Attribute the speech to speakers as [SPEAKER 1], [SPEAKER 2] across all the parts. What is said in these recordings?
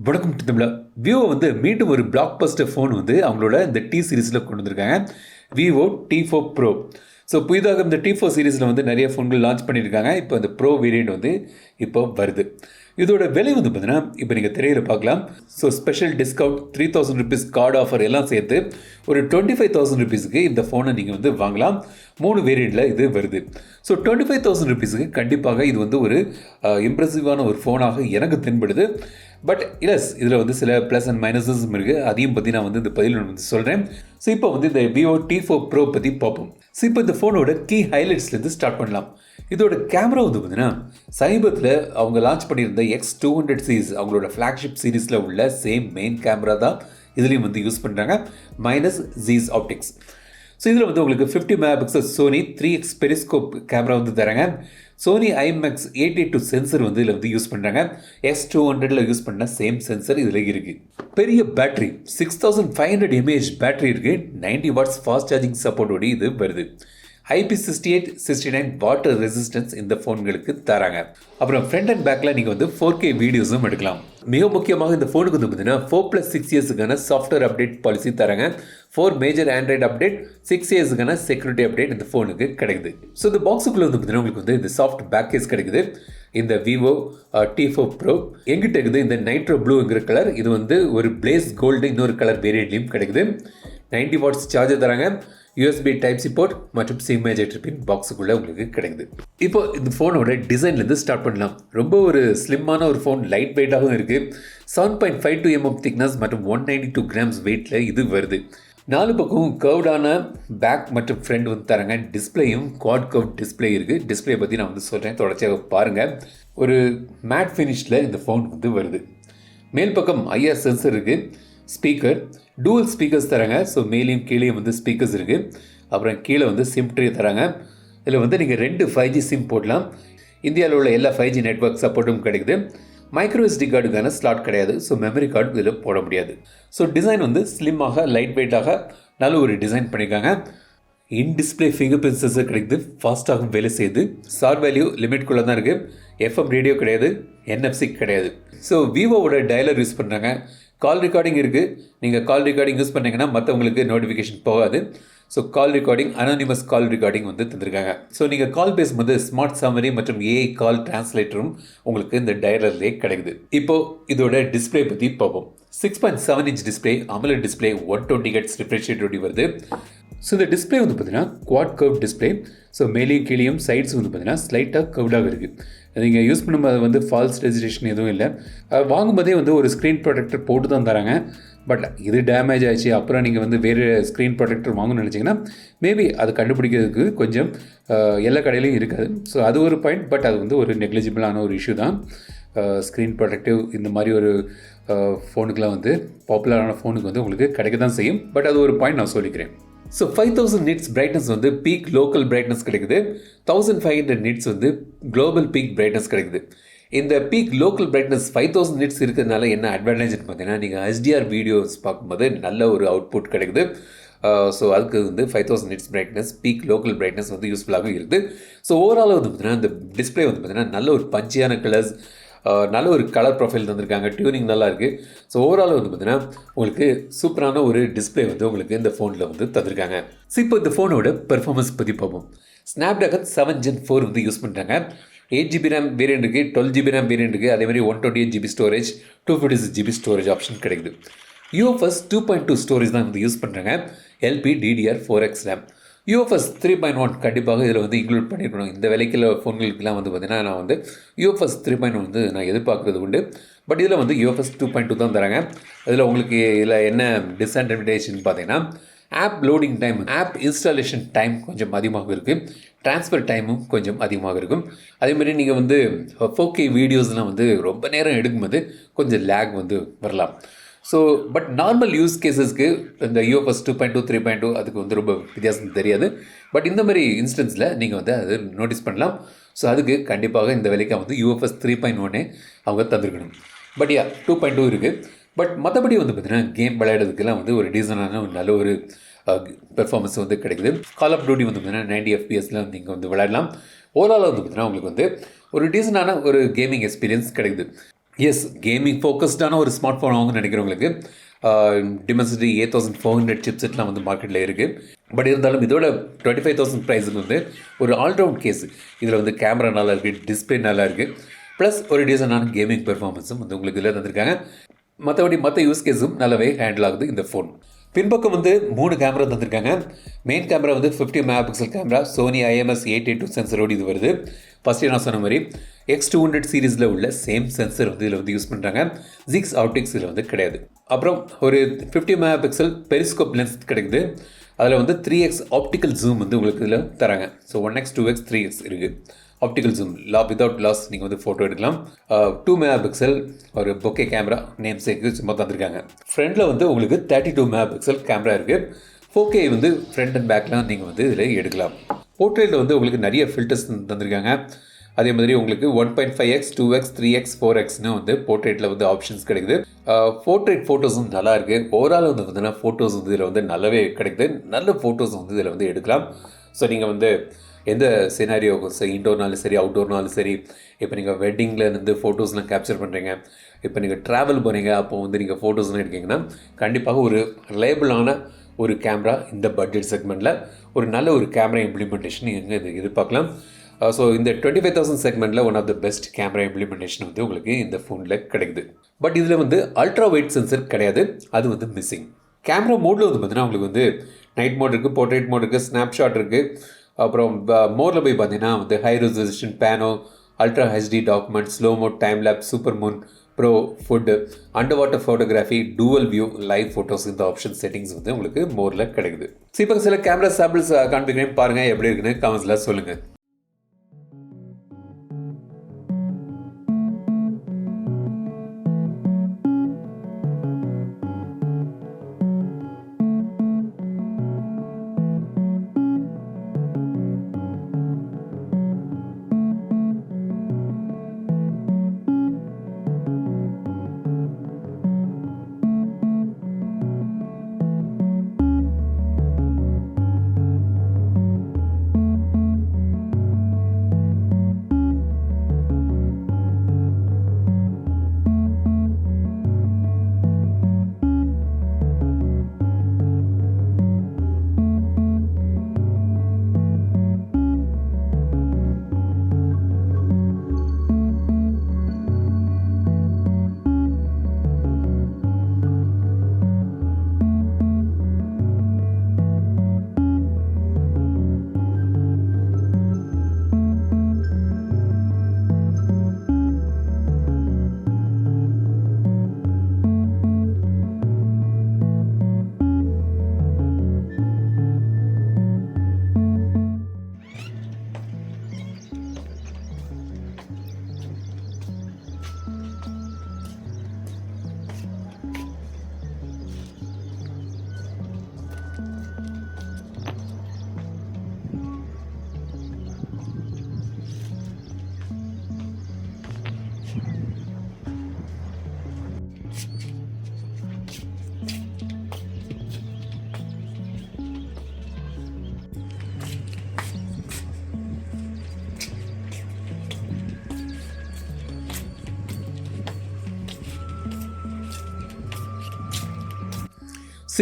[SPEAKER 1] வணக்கம் தமிழா. விவோ வந்து மீண்டும் ஒரு பிளாக் பஸ்டர் ஃபோன் வந்து அவங்களோட இந்த டி சீரீஸில் கொண்டு வந்திருக்காங்க. Vivo T4 Pro. ஸோ புதிதாக இந்த T4 சீரீஸில் வந்து நிறைய ஃபோன்கள் லான்ச் பண்ணியிருக்காங்க. இப்போ இந்த ப்ரோ வேரியண்ட் வந்து இப்போ வருது. இதோட விலை வந்து பார்த்தீங்கன்னா இப்போ நீங்கள் திரையில் பார்க்கலாம். So special discount ₹3000 card offer எல்லாம் சேர்த்து ஒரு ₹25,000 இந்த ஃபோனை நீங்கள் வந்து வாங்கலாம். 3 வேரியண்ட்டில் இது வருது. ஸோ ₹25,000 கண்டிப்பாக இது வந்து ஒரு இம்ப்ரெசிவான ஒரு ஃபோனாக எனக்கு தென்படுது. பட் இலஸ் இதில் வந்து சில ப்ளஸ் அண்ட் மைனஸஸும் இருக்குது. அதையும் பற்றி நான் வந்து இந்த பதிவில் வந்து சொல்கிறேன். ஸோ இப்போ வந்து இந்த விவோ T4 Pro பற்றி பார்ப்போம். ஸோ இப்போ இந்த ஃபோனோட கீ ஹைலைட்ஸ்லேருந்து ஸ்டார்ட் பண்ணலாம். இதோட கேமரா வந்து பார்த்தீங்கன்னா சமீபத்தில் அவங்க லான்ச் பண்ணியிருந்த X200 சீரிஸ் அவங்களோட ஃப்ளாக்ஷிப் சீரீஸில் உள்ள சேம் மெயின் கேமரா தான் இதுலேயும் வந்து யூஸ் பண்ணுறாங்க. Minus ஜீஸ் optics. ஸோ இதில் வந்து உங்களுக்கு 50 megapixel Sony 3x periscope camera வந்து தராங்க. சோனி IMX 882 சென்சர் வந்து இதில் வந்து யூஸ் பண்ணுறாங்க. X200ல் யூஸ் பண்ண சேம் சென்சர் இதில் இருக்குது. பெரிய பேட்டரி 6500 mAh பேட்டரி இருக்குது. 90 வாட்ஸ் ஃபாஸ்ட் சார்ஜிங் சப்போர்ட்டோடு இது வருது. IP68 69 வாட்டர் ரெசிஸ்டன்ஸ் இந்த ஃபோன்களுக்கு தராங்க. அப்புறம் ஃப்ரண்ட் அண்ட் பேக்கில் நீங்கள் வந்து 4K வீடியோஸும் எடுக்கலாம். மிக முக்கியமாக இந்த ஃபோனுக்கு வந்து பார்த்தீங்கன்னா 4+6 இயர்ஸுக்கான சாஃப்ட்வேர் அப்டேட் பாலிசி தராங்க. 4 மேஜர் ஆண்ட்ராய்டு அப்டேட், 6 இயர்ஸுக்கான செக்யூரிட்டி அப்டேட் இந்த ஃபோனுக்கு கிடைக்குது. ஸோ இந்த பாக்ஸுக்குள்ளே வந்து பார்த்தீங்கன்னா உங்களுக்கு வந்து இந்த சாஃப்ட் பேக் கேஸ் கிடைக்குது. இந்த விவோ T4 Pro எங்கிட்ட இருக்குது இந்த நைட்ரோ ப்ளூங்கிற கலர். இது வந்து ஒரு பிளேஸ் கோல்டு இன்னொரு கலர் வேரியண்ட்லையும் கிடைக்குது. 90 வாட்ஸ் சார்ஜர் தராங்க. USB டைப் சி போர்ட் மற்றும் சிம் எஜெக்டர் பின் பாக்ஸுக்குள்ளே உங்களுக்கு கிடைக்குது. இப்போ இந்த ஃபோனோட டிசைன்லேருந்து ஸ்டார்ட் பண்ணலாம். ரொம்ப ஒரு ஸ்லிம்மான ஒரு ஃபோன், லைட் வெயிட்டாகவும் இருக்குது. 7.52 mm திக்னஸ் மற்றும் 192 கிராம்ஸ் வெயிட்டில் இது வருது. 4 பக்கம் கர்வ்டான பேக் மற்றும் ஃப்ரண்ட் வந்து தராங்க. டிஸ்பிளேயும் குவாட் கர்வ் டிஸ்பிளே இருக்குது. டிஸ்பிளே பற்றி நான் வந்து சொல்கிறேன், தொடர்ச்சியாக பாருங்கள். ஒரு மேட் ஃபினிஷில் இந்த ஃபோன் வந்து வருது. மேல் பக்கம் IR சென்சர் இருக்குது. ஸ்பீக்கர் டூவல் ஸ்பீக்கர்ஸ் தராங்க. ஸோ மேலேயும் கீழேயும் வந்து ஸ்பீக்கர்ஸ் இருக்குது. அப்புறம் கீழே வந்து சிம் ட்ரே தராங்க. இதில் வந்து நீங்கள் 2 5G சிம் போடலாம். இந்தியாவில் உள்ள எல்லா 5G நெட்வொர்க் சப்போர்ட்டும் கிடைக்குது. மைக்ரோ SD கார்டுக்கான ஸ்லாட் கிடையாது. ஸோ மெமரி கார்டு இதில் போட முடியாது. ஸோ டிசைன் வந்து ஸ்லிம்மாக லைட் வெயிட்டாக நல்ல ஒரு டிசைன் பண்ணியிருக்காங்க. In display finger print sensor கிடைக்குது. ஃபாஸ்ட்டாகவும் வேலை செய்யுது. சார் வேல்யூ லிமிட்குள்ளே தான் இருக்குது. FM ரேடியோ கிடையாது. NFC கிடையாது. ஸோ விவோவோட டயலர் யூஸ் பண்ணுறாங்க. கால் ரெக்கார்டிங் இருக்குது. நீங்கள் கால் ரெக்கார்டிங் யூஸ் பண்ணிங்கன்னா மற்றவங்களுக்கு நோட்டிஃபிகேஷன் போகாது. ஸோ கால் ரெக்கார்டிங், அனானிமஸ் கால் ரெக்கார்டிங் வந்து தந்திருக்காங்க. ஸோ நீங்கள் கால் பேசும்போது ஸ்மார்ட் சம்மரி மற்றும் AI கால் டிரான்ஸ்லேட்டரும் உங்களுக்கு இந்த டயலர்லேயே கிடைக்குது. இப்போது இதோட டிஸ்பிளே பற்றி பார்ப்போம். 6.7 inch display, AMOLED display, 120 Hz refresh ரேட்டோடு வருது. ஸோ இந்த டிஸ்பிளே வந்து பார்த்தீங்கன்னா குவாட் கர்வ் டிஸ்பிளே. ஸோ மேலேயும் கீழேயும் சைட்ஸ் வந்து பார்த்தீங்கன்னா ஸ்லைட்டாக கர்வ்டாக இருக்குது. நீங்கள் யூஸ் பண்ணும்போது வந்து ஃபால்ஸ் ரெசிடேஷன் எதுவும் இல்லை. வாங்கும்போதே வந்து ஒரு ஸ்க்ரீன் ப்ரொடெக்டர் போட்டு தான் தராங்க. பட் இது டேமேஜ் ஆச்சு, அப்புறம் நீங்கள் வந்து வேறு ஸ்க்ரீன் ப்ரொடெக்டர் வாங்கணும்னு நினச்சிங்கன்னா மேபி அது கண்டுபிடிக்கிறதுக்கு கொஞ்சம் எல்லா கடையிலையும் இருக்காது. ஸோ அது ஒரு பாயிண்ட். பட் அது வந்து ஒரு நெக்லிஜிபிளான ஒரு இஷ்யூ தான். ஸ்க்ரீன் ப்ரொடெக்டிவ் இந்த மாதிரி ஒரு ஃபோனுக்கெலாம் வந்து பாப்புலரான ஃபோனுக்கு வந்து உங்களுக்கு கிடைக்க தான் செய்யும். பட் அது ஒரு பாயிண்ட் நான் சொல்லிக்கிறேன். ஸோ 5000 nits பிரைட்னஸ் வந்து பீக் லோக்கல் பிரைட்னஸ் கிடைக்குது. 1500 nits வந்து குளோபல் பீக் பிரைட்னஸ் கிடைக்குது. இந்த பீக் லோக்கல் பிரைட்னஸ் 5000 nits இருக்கிறதுனால என்ன அட்வான்டேஜ்னு பார்த்தீங்கன்னா நீங்கள் HDR வீடியோஸ் பார்க்கும்போது நல்ல ஒரு அவுட்புட் கிடைக்குது. ஸோ அதுக்கு வந்து 5000 nits brightness peak local brightness வந்து யூஸ்ஃபுல்லாகவும் இருக்குது. ஸோ ஓவராலாக வந்து பார்த்தீங்கன்னா இந்த டிஸ்பிளே வந்து பார்த்தீங்கன்னா நல்ல ஒரு பஞ்சியான கலர்ஸ், நல்ல ஒரு கலர் ப்ரொஃபைல் தந்திருக்காங்க. டியூனிங் நல்லா இருக்குது. ஸோ ஓவரால் வந்து பார்த்தீங்கன்னா உங்களுக்கு சூப்பரான ஒரு டிஸ்பிளே வந்து உங்களுக்கு இந்த ஃபோனில் வந்து தந்திருக்காங்க. ஸோ இப்போ இந்த ஃபோனோட பெர்ஃபார்மன்ஸ் பற்றி பார்ப்போம். ஸ்னாப்ட்ராகன் 7 Gen 4 வந்து யூஸ் பண்ணுறாங்க. 8GB RAM வேரியண்ட் இருக்குது, 12GB RAM வேரியண்ட் இருக்குது. அதேமாதிரி 128GB storage, 256GB storage option கிடைக்குது. UFS 2.2 ஸ்டோரேஜ் தான் வந்து யூஸ் பண்ணுறாங்க. LPDDR4X RAM. UFS 3.1 கண்டிப்பாக இதில் வந்து இன்க்ளூட் பண்ணியிருக்கணும். இந்த விலைக்குள்ள ஃபோன்களுக்கெல்லாம் வந்து பார்த்தீங்கன்னா நான் வந்து UFS 3.1 வந்து நான் எதிர்பார்க்குறது உண்டு. பட் இதில் வந்து UFS 2.2 தான் தராங்க. அதில் உங்களுக்கு இதில் என்ன டிஸ்அட்வான்டேஜ்னு பார்த்தீங்கன்னா app loading time, app installation time கொஞ்சம் அதிகமாக இருக்குது. ட்ரான்ஸ்ஃபர் டைமும் கொஞ்சம் அதிகமாக இருக்கும். அதேமாதிரி நீங்கள் வந்து 4K வீடியோஸ்லாம் வந்து ரொம்ப நேரம் எடுக்கும்போது கொஞ்சம் லேக் வந்து வரலாம். ஸோ பட் நார்மல் யூஸ் கேஸஸ்க்கு இந்த UFS 2.2 3.2 அதுக்கு வந்து ரொம்ப வித்தியாசம் தெரியாது. பட் இந்த மாதிரி இன்ஸ்டன்ஸில் நீங்கள் வந்து அது நோட்டீஸ் பண்ணலாம். ஸோ அதுக்கு கண்டிப்பாக இந்த விலைக்கு வந்து UFS 3.1 அவங்க தந்திருக்கணும். பட் 2.2 இருக்குது. பட் மற்றபடி வந்து பார்த்தீங்கன்னா கேம் விளையாடுறதுக்கெல்லாம் வந்து ஒரு டீசனான ஒரு நல்ல ஒரு பெர்ஃபார்மன்ஸ் வந்து கிடைக்குது. கால் ஆஃப் டியூட்டி வந்து பார்த்தீங்கன்னா 90 FPS நீங்கள் வந்து விளையாடலாம். ஓவரால் வந்து பார்த்தீங்கன்னா உங்களுக்கு வந்து ஒரு டீசனான ஒரு கேமிங் எக்ஸ்பீரியன்ஸ் கிடைக்குது. எஸ், கேமிங் ஃபோக்கஸ்டான ஒரு ஸ்மார்ட் ஃபோன் வாங்கணும்னு நினைக்கிறவங்களுக்கு டிமென்சிட்டி 8400 சிப்செட்லாம் வந்து மார்க்கெட்டில் இருக்குது. பட் இருந்தாலும் இதோட 25,000 ப்ரைஸுக்கு வந்து ஒரு ஆல்ரவுண்ட் கேஸ். இதில் வந்து கேமரா நல்லா இருக்குது, டிஸ்பிளே நல்லா இருக்குது, ப்ளஸ் ஒரு டீசெண்டான கேமிங் பெர்ஃபார்மன்ஸும் வந்து உங்களுக்கு இதில் தந்திருக்காங்க. மற்றபடி மற்ற யூஸ் கேஸும் நல்லாவே ஹேண்டில் ஆகுது இந்த ஃபோன். பின்பக்கம் வந்து 3 கேமரா தந்திருக்காங்க. மெயின் கேமரா வந்து 50 megapixel camera, Sony IMX 882 சென்சரோடு இது வருது. ஃபஸ்ட்டு நான் சொன்ன மாதிரி X200 சீரீஸில் உள்ள சேம் சென்சர் வந்து இதில் வந்து யூஸ் பண்ணுறாங்க. ஜிக்ஸ் ஆப்டிக்ஸ் இதில் வந்து கிடையாது. அப்புறம் ஒரு 50 மெகா பிக்சல் பெரிஸ்கோப் லென்ஸ் கிடைக்குது. அதில் வந்து 3x ஆப்டிக்கல் ஜூம் வந்து உங்களுக்கு இதில் தராங்க. ஸோ 1x 2x 3x இருக்குது. ஆப்டிக்கல் ஜூம் வித்தவுட் லாஸ் நீங்கள் வந்து ஃபோட்டோ எடுக்கலாம். 2 மெகா பிக்சல் ஒரு பொக்கே கேமரா நேம் சேக்கு சும்மா தந்திருக்காங்க. ஃப்ரண்ட்டில் வந்து உங்களுக்கு 32 மெகா பிக்சல் கேமரா இருக்குது. 4K வந்து ஃப்ரண்ட் அண்ட் பேக்லாம் நீங்கள் வந்து இதில் எடுக்கலாம். போர்ட்ரேட்டில் வந்து உங்களுக்கு நிறைய ஃபில்டர்ஸ் தந்திருக்காங்க. அதே மாதிரி உங்களுக்கு 1.5x 2x 3x 4xன்னு வந்து போர்ட்ரேட்டில் வந்து ஆப்ஷன்ஸ் கிடைக்குது. போர்ட்ரேட் ஃபோட்டோஸும் நல்லா இருக்குது. ஓவரால் வந்து பார்த்தீங்கன்னா ஃபோட்டோஸ் வந்து இதில் வந்து நல்லாவே கிடைக்குது. நல்ல ஃபோட்டோஸ் வந்து இதில் வந்து எடுக்கலாம். ஸோ நீங்கள் வந்து எந்த சினாரியோக்கும் சரி, இன்டோர்னாலும் சரி, அவுட்டோர்னாலும் சரி, இப்போ நீங்கள் வெட்டிங்கில் இருந்து ஃபோட்டோஸ்லாம் கேப்சர் பண்ணுறீங்க, இப்போ நீங்கள் ட்ராவல் போகிறீங்க, அப்போது வந்து நீங்கள் ஃபோட்டோஸ்லாம் எடுக்கிங்கன்னா கண்டிப்பாக ஒரு ரிலையபிளான ஒரு கேமரா இந்த பட்ஜெட் செக்மெண்ட்டில் ஒரு நல்ல ஒரு கேமரா இம்ப்ளிமெண்டேஷன் நீங்கள் இது எதிர்பார்க்கலாம். ஸோ இந்த 25,000 செக்மெண்ட்டில் one of the best camera implementation வந்து உங்களுக்கு இந்த ஃபோனில் கிடைக்குது. பட் இதில் வந்து அல்ட்ரா வைட் சென்சர் கிடையாது, அது வந்து மிஸ்ஸிங். கேமரா மோடில் வந்து பார்த்தீங்கன்னா உங்களுக்கு வந்து நைட் மோட் இருக்குது, போர்ட்ரேட் மோட் இருக்குது, ஸ்னாப்ஷாட் இருக்குது. அப்புறம் மோடில் போய் பார்த்தீங்கன்னா வந்து ஹை ரெசல்யூஷன் பேனோ, ultra HD document, slow mode, time lapse, super moon, pro, food, underwater photography, dual view, live photos, இந்த ஆப்ஷன் செட்டிங்ஸ் வந்து உங்களுக்கு மோரில் கிடைக்குது. இப்போ சில கேமரா சாம்பிள்ஸ் காண்பிக்கிறேன், பாருங்கள் எப்படி இருக்குன்னு கமெண்ட்ஸில் சொல்லுங்கள்.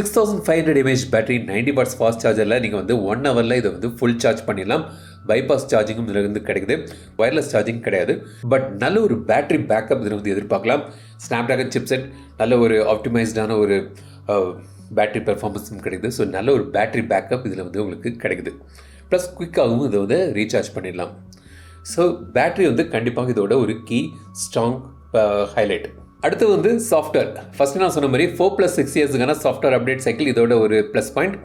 [SPEAKER 1] $6,500 பேட்டரி, 90 வாட்ஸ் ஃபாஸ்ட் சார்ஜரில் நீங்கள் வந்து 1 ஹவரில் இதை வந்து ஃபுல் சார்ஜ் பண்ணிடலாம். பைபாஸ் சார்ஜிங்கும் இதில் வந்து கிடைக்குது. ஒயர்லெஸ் சார்ஜிங் கிடையாது. பட் நல்ல ஒரு பேட்டரி பேக்கப் இதில் வந்து எதிர்பார்க்கலாம். ஸ்னாப்ட்ராகன் சிப்செட், நல்ல ஒரு ஆப்டிமைஸ்டான ஒரு பேட்டரி பெர்ஃபார்மன்ஸும் கிடைக்குது. ஸோ நல்ல ஒரு பேட்டரி பேக்கப் இதில் வந்து உங்களுக்கு கிடைக்குது. ப்ளஸ் குயிக்காகவும் இதை வந்து ரீசார்ஜ் பண்ணிடலாம். ஸோ பேட்டரி வந்து கண்டிப்பாக இதோட ஒரு கீ ஸ்ட்ராங் ஹைலைட். அடுத்து வந்து சாஃப்ட்வேர். ஃபஸ்ட்டு நான் சொன்ன மாதிரி 4+6 இயர்ஸுக்கான சாஃப்ட்வேர் அப்டேட் சைக்கிள் இதோட ஒரு plus point,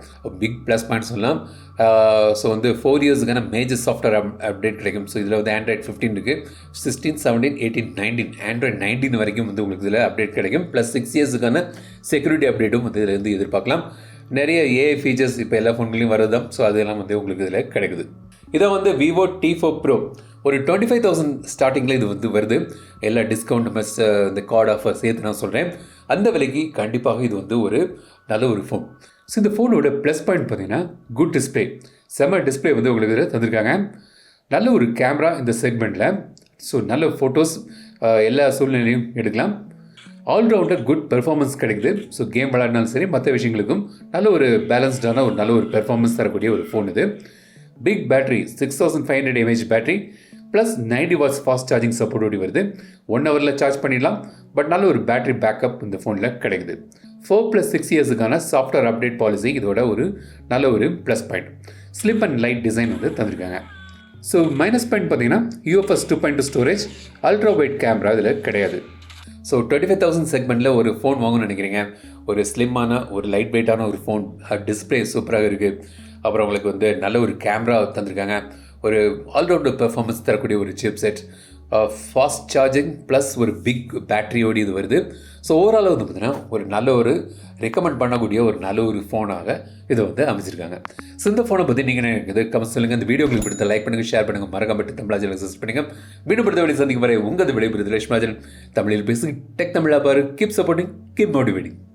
[SPEAKER 1] big plus point சொல்லலாம். ஸோ வந்து 4 இயர்ஸுக்கான மேஜர் சாஃப்ட்வேர் அப்டேட் கிடைக்கும். ஸோ இதில் வந்து ஆண்ட்ராய்ட் 15 இருக்குது, 16, 17, 18, 19, ஆண்ட்ராய்ட் 19 வரைக்கும் வந்து உங்களுக்கு இதில் அப்டேட் கிடைக்கும். ப்ளஸ் 6 இயர்ஸுக்கான செக்யூரிட்டி அப்டேட்டும் வந்து இதில் வந்து எதிர்பார்க்கலாம். நிறைய ஏஐ ஃபீச்சர்ஸ் இப்போ எல்லா ஃபோன்களையும் வருது தான். ஸோ அதெல்லாம் வந்து உங்களுக்கு இதில் கிடைக்குது. இதை வந்து Vivo T4 Pro ஒரு 25,000 ஸ்டார்டிங்கில் இது வந்து வருது. எல்லா டிஸ்கவுண்ட் மெஸ் இந்த கார்டு ஆஃபர் சேர்த்து நான் சொல்கிறேன். அந்த விலைக்கு கண்டிப்பாக இது வந்து ஒரு நல்ல ஒரு ஃபோன். ஸோ இந்த ஃபோனோட ப்ளஸ் பாயிண்ட் பார்த்தீங்கன்னா குட் டிஸ்பிளே, செம்ம டிஸ்பிளே வந்து உங்களுக்கு இதில் தந்திருக்காங்க. நல்ல ஒரு கேமரா இந்த செக்மெண்ட்டில். ஸோ நல்ல ஃபோட்டோஸ் எல்லா சூழ்நிலையும் எடுக்கலாம். ஆல்ரவுண்டர் குட் பெர்ஃபார்மன்ஸ் கிடைக்குது. ஸோ கேம் விளையாடினாலும் சரி, மற்ற விஷயங்களுக்கும் நல்ல ஒரு பேலன்ஸ்டான நல்ல ஒரு பெர்ஃபார்மன்ஸ் தரக்கூடிய ஒரு ஃபோன் இது. Big battery 6500 mAh battery plus 90 watts fast charging சப்போர்ட்டோடு வருது. 1 ஹவரில் சார்ஜ் பண்ணிடலாம். பட் நல்ல ஒரு பேட்டரி பேக்கப் இந்த ஃபோனில் கிடைக்குது. 4+6 இயர்ஸுக்கான சாஃப்ட்வேர் அப்டேட் பாலிசி இதோட ஒரு நல்ல ஒரு plus point. Slip and light design தந்திருக்காங்க. ஸோ மைனஸ் பாயிண்ட் பார்த்தீங்கன்னா UFS 2.2 storage, ultra wide camera இதில் கிடையாது. ஸோ 25,000 செக்மெண்ட்டில் ஒரு ஃபோன் வாங்கணும்னு நினைக்கிறீங்க. ஒரு ஸ்லிம்மான ஒரு லைட் வெயிட்டான ஒரு ஃபோன், டிஸ்பிளே சூப்பராக இருக்குது. அப்புறம் உங்களுக்கு நல்ல ஒரு கேமரா தந்திருக்காங்க. ஒரு ஆல்ரவுண்டர் பெர்ஃபார்மன்ஸ் தரக்கூடிய ஒரு chip set, fast charging plus ஒரு பிக் பேட்டரியோடு இது வருது. ஸோ ஓவரால் பார்த்தீங்கன்னா ஒரு நல்ல ஒரு ரெக்கமெண்ட் பண்ணக்கூடிய ஒரு நல்ல ஒரு ஃபோனாக இதை அமைச்சிருக்காங்க. ஸோ இந்த ஃபோனை பற்றி நீங்கள் நினைக்கிறது கமெண்ட் சொல்லுங்கள். இந்த வீடியோ உங்களுக்கு பிடித்த லைக் பண்ணுங்கள், ஷேர் பண்ணுங்கள், மறக்காமட்டு தமிழாஜில் சப்ஸ்கிரைப் பண்ணுங்கள். வீடியோ பிடித்த வழி சந்திக்கும் வரை உங்கள் விடைபெறுது லட்சுமாஜன். தமிழில் பேசுங்க, டெக் தமிழா பாரு. Keep supporting, keep motivating.